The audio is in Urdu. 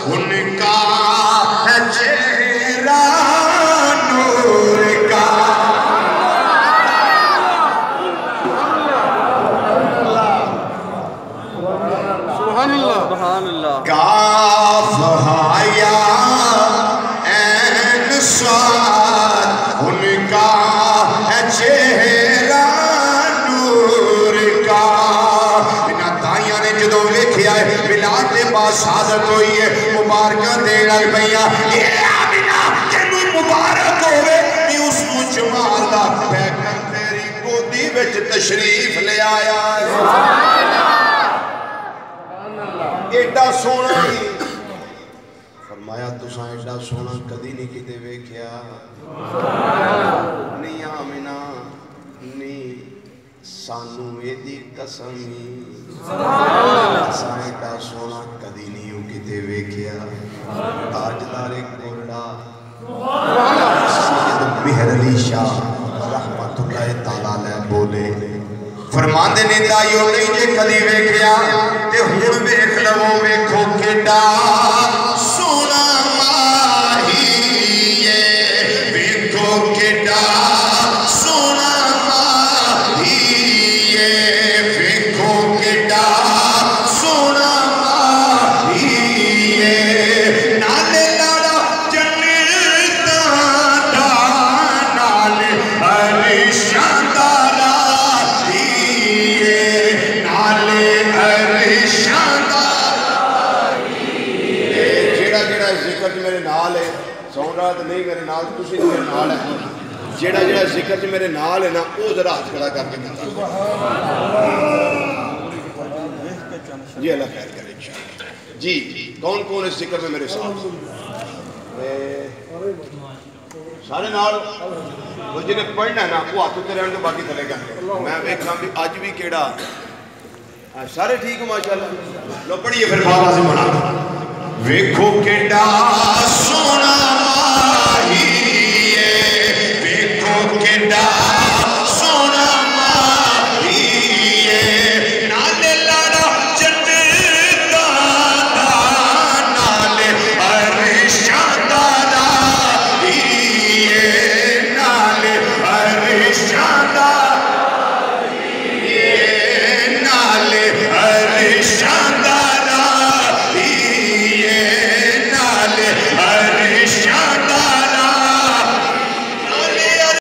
ان کا ہے چہرہ نور کا سبحان اللہ سبحان اللہ کاف ہایا این صاد ان کا ہے چہرہ نور کا انہاں دائیاں نے جدوں ویکھیا ہے ملاد دے بعد شہادت ہوئی ہے مبارکاں دین لگ پئیاں اے آمنہ تینوں مبارک ہوئے میں اس کو جمال دا پیغام تیری گودی وچ تشریف لے آیا ہے ایڈا سونا ہی فرمایا تساں ایڈا سونا کدی نہیں کتے ویکھیا نہیں آمنہ نہیں سانو ایدی قسمی تساں ایڈا سونا کدی نہیں کتے ویکھیا تاجدار گورڑا سید مہر علی شاہ رحمت اللہ تعالیٰ علیہ بولے فرمان دے نے دائیو نہیں جے کدی ویکھیا تے ہون ویکھ لو ویکھو کیڈا سونا ماہی ہے ویکھو کیڈا سونا ماہی ہے ویکھو کیڈا سونا ماہی ہے نالے لاڑا جنتاں دا نالے عرشاں دا میرے نال ہے سون رہا تو نہیں میرے نال تسی میرے نال ہے جیڑا جیڑا ذکر جو میرے نال ہے نا وہ ذرا ہاتھ کھڑا کر کے بتا جی اللہ خیر کرے انشاءاللہ جی کون کون اس ذکر میں میرے ساتھ سارے نال وہ جنہیں پڑھنا ہے نا وہ ہاتھ اتنے رہنے تو باقی تھلے گا میں ویکھاں بھی آج بھی کیڑا سارے ٹھیک ہو ماشاءاللہ لو پڑھئے پھر بابا سے پڑھا ویکھو کیڈا